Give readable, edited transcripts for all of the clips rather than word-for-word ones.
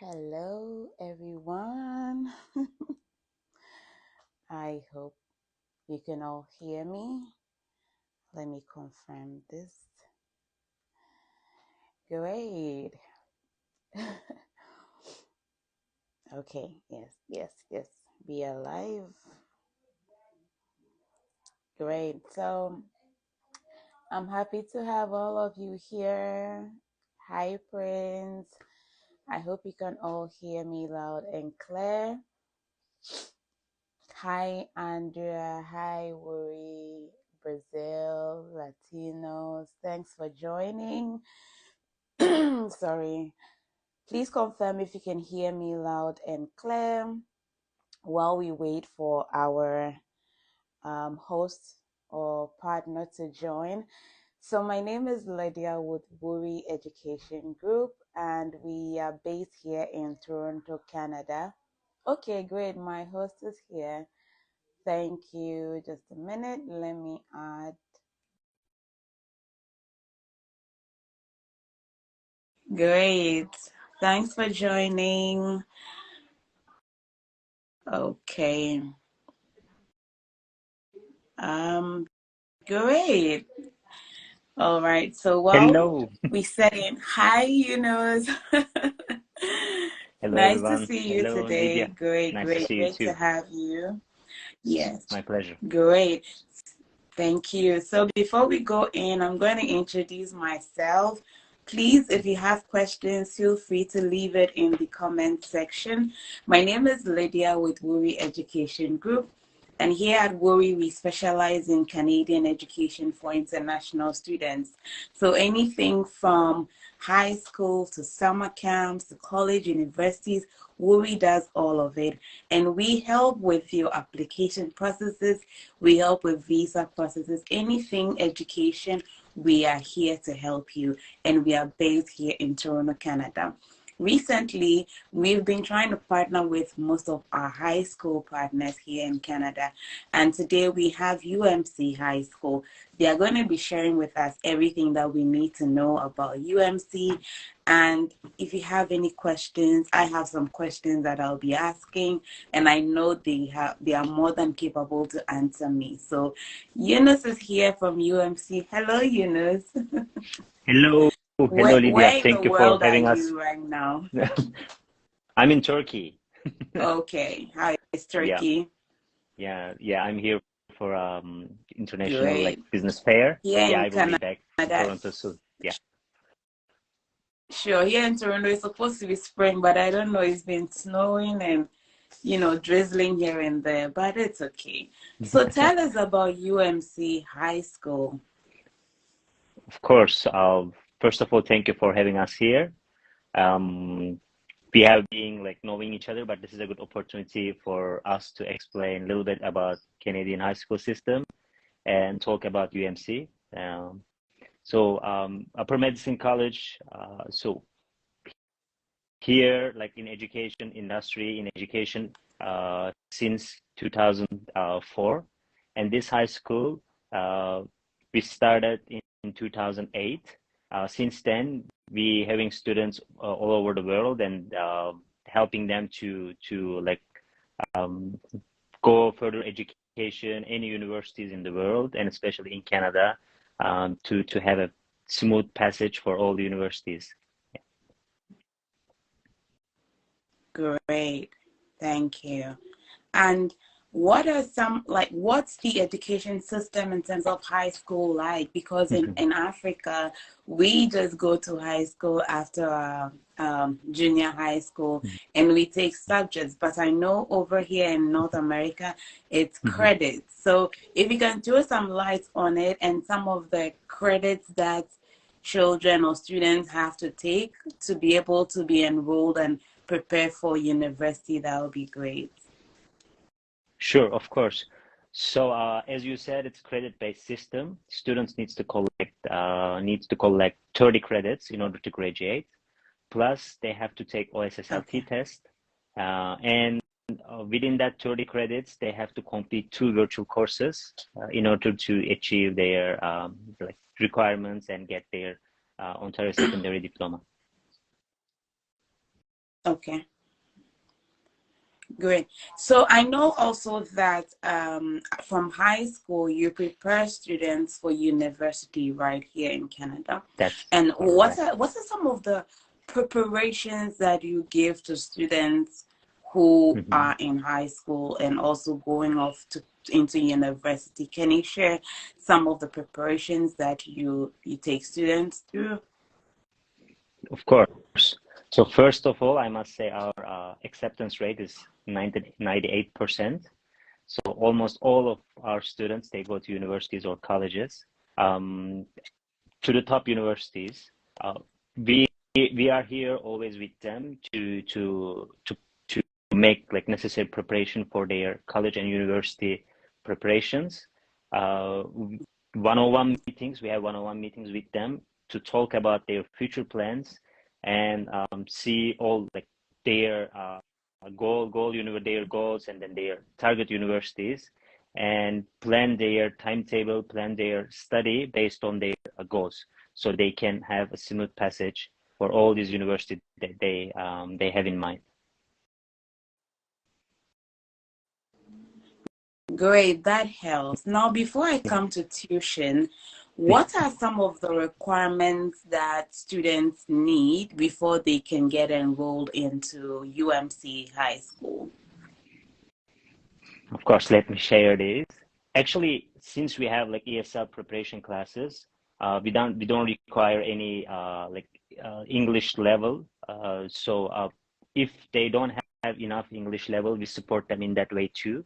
Hello, everyone. I hope you can all hear me. Let me confirm this. Great. Okay, yes. Be alive. Great. So I'm happy to have all of you here. Hi, Prince. I hope you can all hear me loud and clear. Hi, Andrea. Hi, Worry, Brazil, Latinos. Thanks for joining. Sorry. Please confirm if you can hear me loud and clear while we wait for our host or partner to join. So my name is Lydia with Wuri Education Group, and we are based here in Toronto, Canada. Okay, great. My host is here. Thank you. Just a minute. Let me add. Great. Thanks for joining. Okay. Um, Great. All right. So while Hello. we set in, hi, Yunus. Hello, Nice to everyone. see you Hello, today. Lydia. Great, Nice to great, see you great to too. have you. Yes, My pleasure. great. Thank you. So before we go in, I'm going to introduce myself. Please, if you have questions, feel free to leave it in the comment section. My name is Lydia with Wuri Education Group. And here at Wuri, we specialize in Canadian education for international students. So anything from high school to summer camps to college, universities, Wuri does all of it. And we help with your application processes. We help with visa processes, anything education. We are here to help you. And we are based here in Toronto, Canada. Recently, we've been trying to partner with most of our high school partners here in Canada. And today we have UMC High School. They are going to be sharing with us everything that we need to know about UMC. And if you have any questions, I have some questions that I'll be asking, and I know they are more than capable to answer me. So Eunice is here from UMC. Hello, Eunice. Hello. Hello, Lydia. Where in the Thank you for world are having us. you right now? I'm in Turkey. Okay. How is Yeah, Turkey? yeah. I'm here for international Great. business fair. Here Yeah, in I will be Canada, back to Toronto soon. Yeah. sure. Here in Toronto, it's supposed to be spring, but I don't know. It's been snowing and, drizzling here and there, but it's okay. So tell us about UMC High School. Of course. First of all, thank you for having us here. Um, we have been knowing each other, but this is a good opportunity for us to explain a little bit about Canadian high school system and talk about UMC. Upper Medicine College. So here, in education industry, in education, since 2004, and this high school we started in 2008. Since then, we having students all over the world and helping them to um, go further education, any universities in the world, and especially in Canada, to have a smooth passage for all the universities. Great. Thank you. And what are what's the education system in terms of high school like? Because in Africa, we just go to high school after junior high school and we take subjects. But I know over here in North America, it's credits. So if you can throw some light on it and some of the credits that children or students have to take to be able to be enrolled and prepare for university, that would be great. Sure, of course. So, as you said, it's credit-based system. Students needs to collect 30 credits in order to graduate. Plus, they have to take Okay. OSSLT test, and within that 30 credits, they have to complete two virtual courses in order to achieve their requirements and get their Ontario secondary diploma. Okay. Great. So I know also that from high school you prepare students for university right here in Canada. That's And correct. what are some of the preparations that you give to students who Mhm. are in high school and also going off to into university? Can you share some of the preparations that you take students through? Of course. So first of all, I must say our acceptance rate is 98%. So almost all of our students, they go to universities or colleges, to the top universities. We we are here always with them to make like necessary preparation for their college and university preparations. Uh, One-on-one meetings, we have one-on-one meetings with them to talk about their future plans and see all like their their goals and then their target universities and plan their timetable, plan their study based on their goals, so they can have a smooth passage for all these universities that they have in mind. Great, that helps. Now, before I Yeah. come to tuition, Yeah. what are some of the requirements that students need before they can get enrolled into UMC High School? Of course, let me share this. Actually, since we have like ESL preparation classes, we don't require any English level. If they don't have enough English level, we support them in that way too.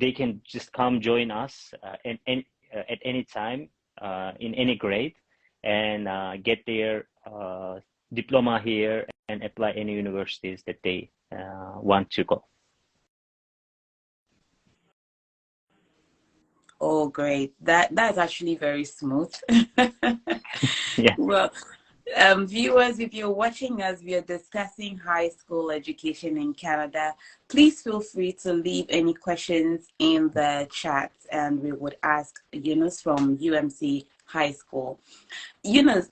They can just come join us at any time in any grade and get their diploma here and apply any universities that they want to go. Oh, great. That's actually very smooth. Yeah. Well, viewers, if you're watching us, we are discussing high school education in Canada. Please feel free to leave any questions in the chat, and we would ask Yunus from UMC High School. Yunus,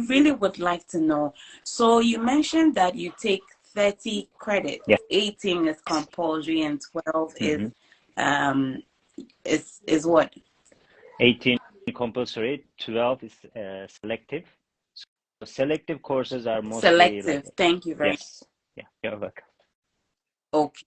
really would like to know. So you mentioned that you take 30 credits. Yeah. 18 is compulsory, and 12 Hmm. um is what? 18 compulsory, 12 is selective. So selective courses are mostly like, Selective. Thank you very yes, yeah, you're welcome. Okay.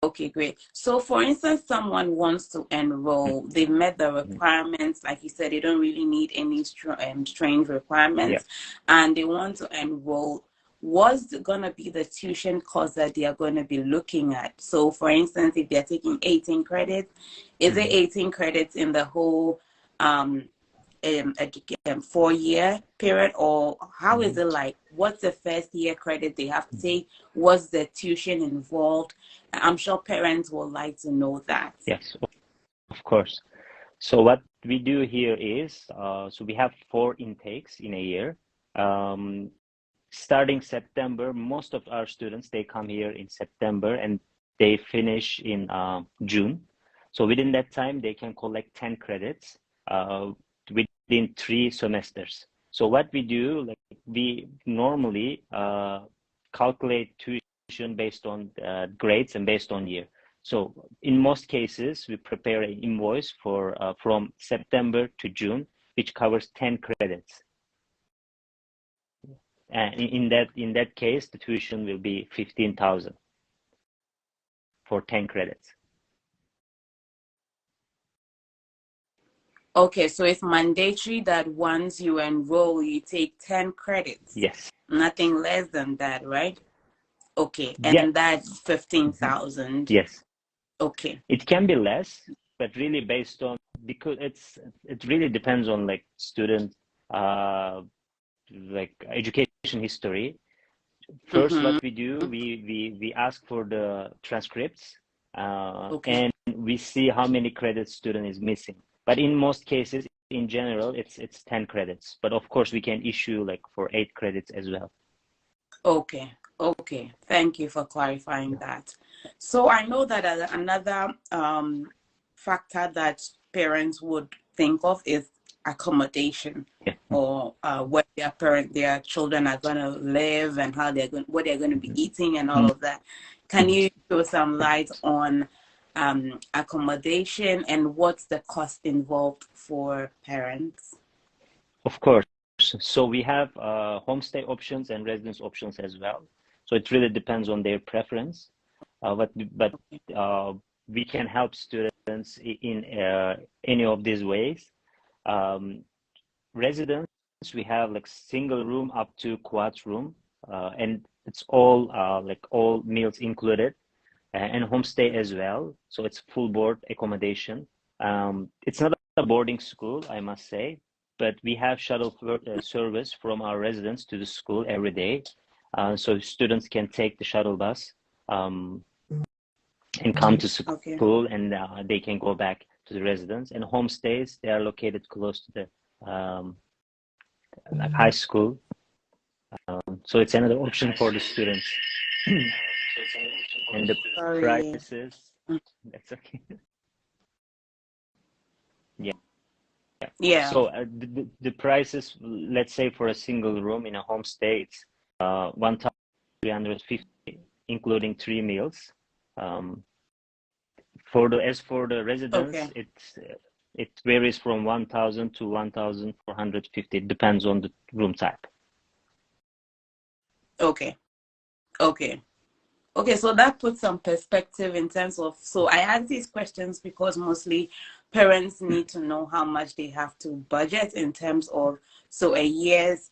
Okay, great. So, for instance, someone wants to enroll, they met the Mhm. requirements, like you said, they don't really need any strange Yeah. requirements, and they want to enroll. What's going to be the tuition cost that they are going to be looking at? So, for instance, if they're taking 18 credits, is it Hmm. 18 credits in the whole um, 4-year period, or how is Hmm. it like? What's the first year credit they have to take? What's the tuition involved? I'm sure parents would like to know that. Yes, of course. So what we do here is, so we have 4 intakes in a year. Um, Starting September, most of our students, they come here in September and they finish in June. So within that time, they can collect 10 credits within 3 semesters. So what we do, like we normally calculate tuition based on grades and based on year. So in most cases, we prepare an invoice for from September to June, which covers 10 credits. And in that case, the tuition will be 15,000 for 10 credits. Okay, so it's mandatory that once you enroll, you take 10 credits, Yes. nothing less than that, right? Okay, Yeah. and that's Mhm. 15,000. Yes. Okay. It can be less, but really based on, because it really depends on like student uh like education history. First, what Mm-hmm. we do, we ask for the transcripts, Okay. and we see how many credits student is missing. But in most cases, in general, it's 10 credits. But of course, we can issue like for 8 credits as well. Okay. Okay. Thank you for clarifying Yeah. that. So I know that another factor that parents would think of is accommodation Yeah. or where their children are going to live and how what they're going to be eating and all Mhm. of that. Can you throw some light on accommodation and what's the cost involved for parents? Of course. So we have homestay options and residence options as well. So it really depends on their preference. But we can help students in any of these ways. Um, Residence, we have like single room up to quad room, and it's all like all meals included, and homestay as well. So it's full board accommodation. It's not a boarding school, I must say, but we have shuttle service from our residents to the school every day. So students can take the shuttle bus and come to Okay. school, and they can go back to the residence. And homestays, they are located close to the like high school. So it's another option for the students. And the Sorry. prices, that's okay. Yeah. Yeah. So the prices, let's say for a single room in a homestay, it's 1,350, including 3 meals. Um, as for the residence, Okay. it varies from 1,000 to 1,450. It depends on the room type. Okay. Okay. Okay, so that puts some perspective in terms of, so I ask these questions because mostly parents need to know how much they have to budget in terms of, so a year's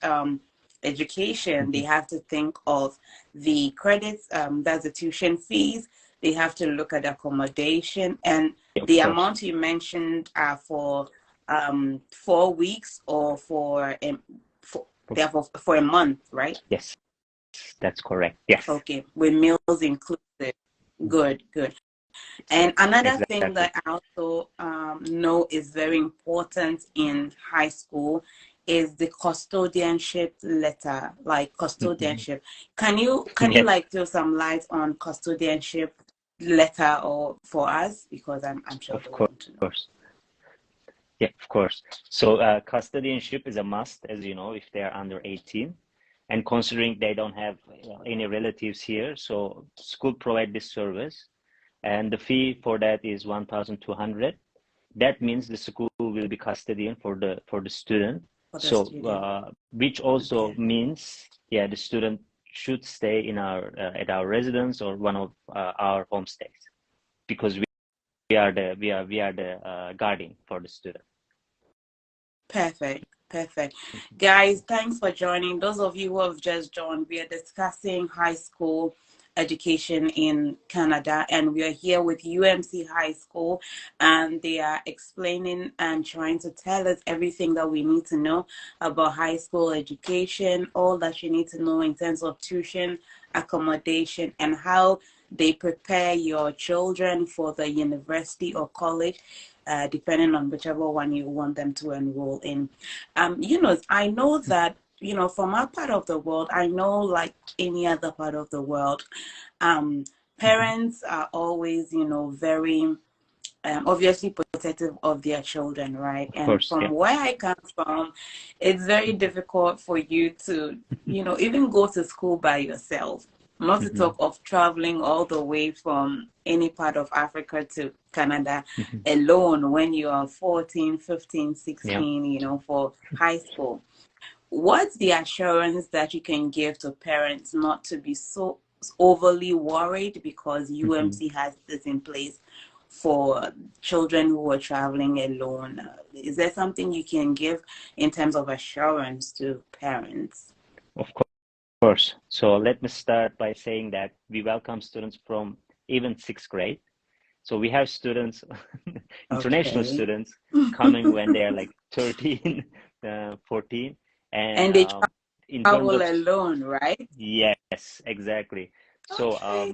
education, they Mhm. have to think of the credits, that's the tuition fees, they have to look at accommodation, and Yeah, of the course. amount you mentioned are for 4 weeks or they are for a month, right? Yes, that's correct. Yes. Okay, with meals included. Good, good. And another thing Exactly. that I also know is very important in high school is the custodianship letter, like Mhm. custodianship. Can you Yes, like throw some light on custodianship letter or for us? Because I'm sure of they want to know. course. Yeah, of course. So custodianship is a must, as you know, if they are under 18. And considering they don't have any relatives here, so school provide this service, and the fee for that is 1,200. That means the school will be custodian for the student. For the So student. which also Okay. means, yeah, the student should stay in our at our residence or one of our homestays, because we are the guardian for the student. Perfect. Perfect. Guys, thanks for joining. Those of you who have just joined, we are discussing high school education in Canada, and we are here with UMC High School, and they are explaining and trying to tell us everything that we need to know about high school education, all that you need to know in terms of tuition, accommodation, and how they prepare your children for the university or college, depending on whichever one you want them to enroll in. I know that, from our part of the world, I know like any other part of the world, um, Mhm. parents are always, very obviously protective of their children, right? Of And course, from yeah. where I come from, it's very difficult for you to, even go to school by yourself. Not to Mhm. talk of traveling all the way from any part of Africa to Canada Mhm. alone when you are 14, 15, Yeah, 16, for high school. What's the assurance that you can give to parents not to be so overly worried because Mhm. UMC has this in place for children who are traveling alone? Is there something you can give in terms of assurance to parents? Of course. So let me start by saying that we welcome students from even sixth grade. So we have students, international Okay. students, coming when they are like 13, 14. And And they in terms travel of, alone, right? yes, exactly. So, Okay.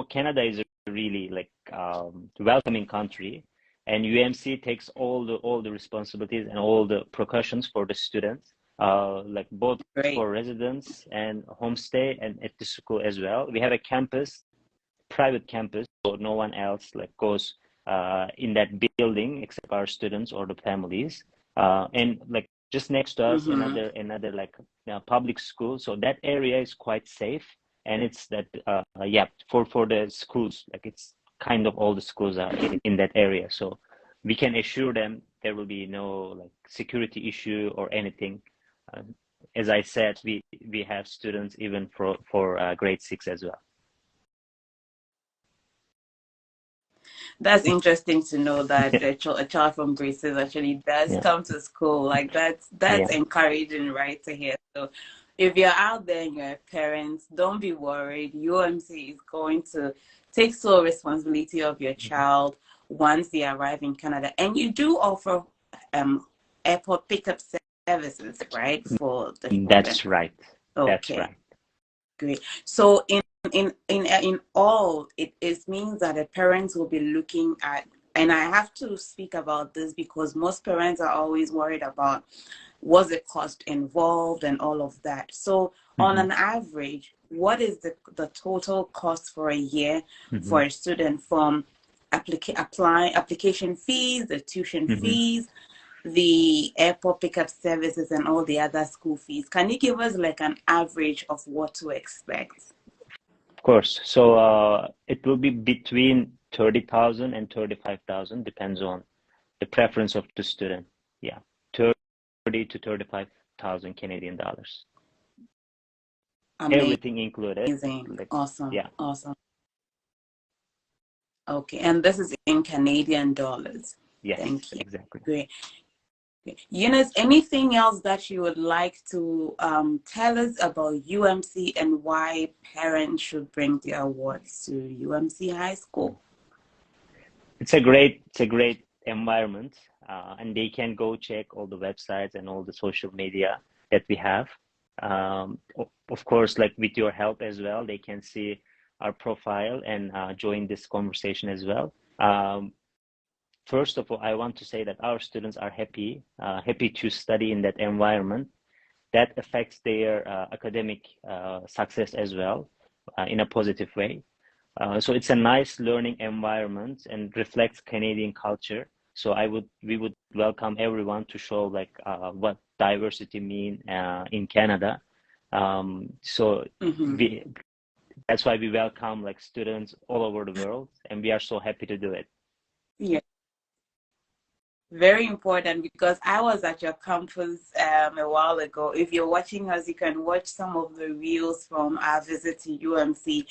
Canada is a really like welcoming country, and UMC takes all the responsibilities and all the precautions for the students, like both Great. for residents and homestay and at the school as well. We have a campus, private campus, so no one else like goes in that building except our students or the families. And like just next to us, Mm-hmm. another like public school. So that area is quite safe, and it's that yeah, for the schools, like it's kind of all the schools are in that area, so we can assure them there will be no like security issue or anything. Uh, as I said, we have students even for grade 6 as well. That's interesting to know that a child from Graces actually does Yeah, come to school. Like that's yeah, encouraging, right, to hear. So if you're out there and you're parents, don't be worried. UMC is going to take full responsibility of your child once they arrive in Canada. And you do offer um airport pickup services, right, for the children. that's right. That's Okay. right. Great. So in all, it means that the parents will be looking at, and I have to speak about this because most parents are always worried about what's the cost involved and all of that. So on Hmm. an average, what is the total cost for a year Hmm. for a student from application fees, the tuition Hmm. fees, the airport pickup services, and all the other school fees? Can you give us like an average of what to expect? Of course. So it will be between 30,000 and 35,000, depends on the preference of the student. Yeah, 30 to 35,000 Canadian dollars. Everything included. Amazing. Like, Awesome. yeah, Awesome. Okay. And this is in Canadian dollars. yes, Thank you. exactly. Great. Eunice, anything else that you would like to tell us about UMC and why parents should bring their awards to UMC High School? It's a great environment, and they can go check all the websites and all the social media that we have. Of course, like with your help as well, they can see our profile and join this conversation as well. First of all, I want to say that our students are happy to study in that environment. That affects their academic success as well, in a positive way. So it's a nice learning environment and reflects Canadian culture. So we would welcome everyone to show like what diversity mean in Canada. So Mm-hmm. we that's why we welcome like students all over the world, and we are so happy to do it. Yeah. Very important because I was at your campus a while ago. If you're watching us, you can watch some of the reels from our visit to UMC,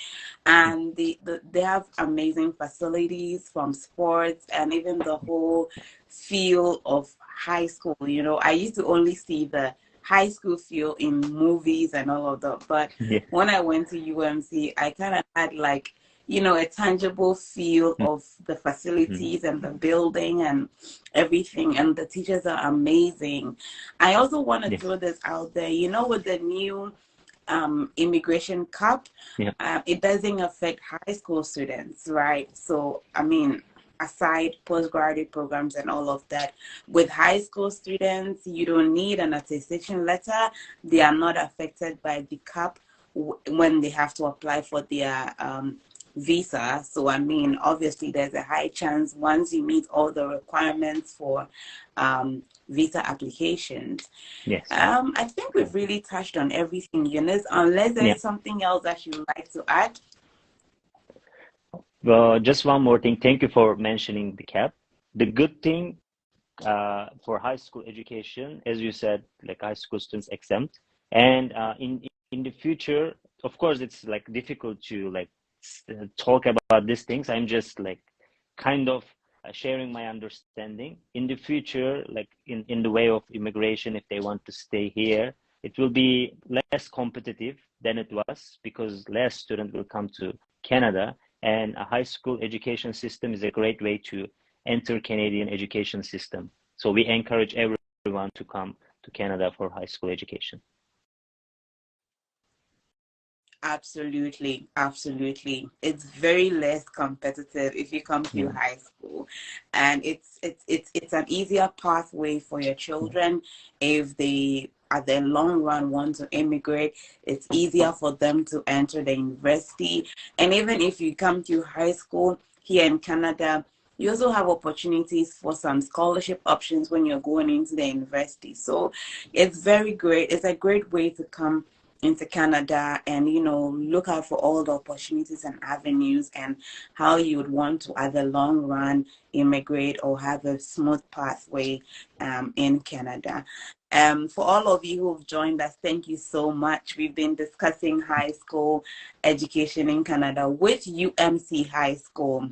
and they have amazing facilities from sports and even the whole feel of high school. You know, I used to only see the high school feel in movies and all of that, but Yeah. when I went to UMC, I kind of had like, you know, a tangible feel of the Mhm. facilities and the building and everything, and the teachers are amazing. I also want to Yes. throw this out there, you know, with the new immigration cap, Yeah. it doesn't affect high school students, right? So I mean, aside postgraduate programs and all of that, with high school students you don't need an attestation letter. They are not affected by the cap when they have to apply for their visa. So I mean, obviously there's a high chance once you meet all the requirements for visa applications. Yes. I think we've really touched on everything, Eunice, unless Yeah. there's something else that you'd like to add. Well, just one more thing. Thank you for mentioning the cap. The good thing for high school education, as you said, like high school students exempt, and in the future, of course, it's like difficult to like talk about these things. I'm just like kind of sharing my understanding. In the future, like in the way of immigration, if they want to stay here, it will be less competitive than it was because less students will come to Canada, and a high school education system is a great way to enter Canadian education system. So we encourage everyone to come to Canada for high school education. Absolutely, absolutely. It's very less competitive if you come through Yeah. high school, and it's an easier pathway for your children if they at the long run want to immigrate. It's easier for them to enter the university, and even if you come through high school here in Canada, You also have opportunities for some scholarship options when you're going into the university. So it's very great. It's a great way to come into Canada and, look out for all the opportunities and avenues and how you would want to either long run immigrate or have a smooth pathway in Canada. For all of you who've joined us, thank you so much. We've been discussing high school education in Canada with UMC High School,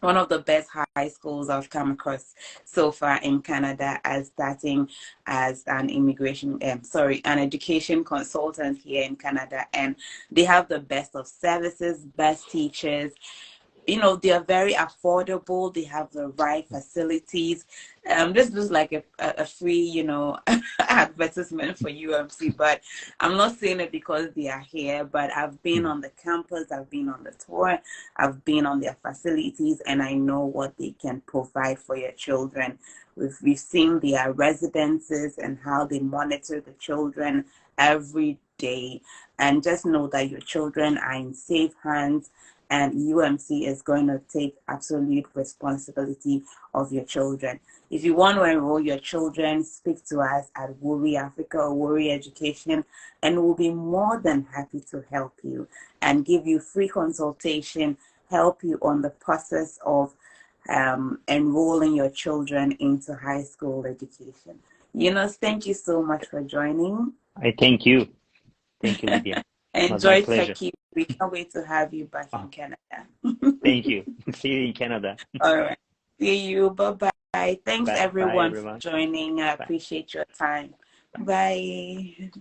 one of the best high schools I've come across so far in Canada, as starting as an an education consultant here in Canada. And they have the best of services, best teachers. They are very affordable. They have the right facilities. This looks like a free, advertisement for UMC, but I'm not saying it because they are here, but I've been on the campus, I've been on the tour, I've been on their facilities, and I know what they can provide for your children. We've seen their residences and how they monitor the children every day. And just know that your children are in safe hands, and UMC is going to take absolute responsibility of your children. If you want to enroll your children, speak to us at Worry Africa or Worry Education, and we'll be more than happy to help you and give you free consultation, help you on the process of enrolling your children into high school education. Yunus, thank you so much for joining. I thank you. Thank you, Lydia. Enjoy Turkey. We can't wait to have you back in Canada. Thank you. See you in Canada. All right. See you. Bye-bye. Thanks, Bye. everyone, Bye, for joining. I appreciate your time. Bye.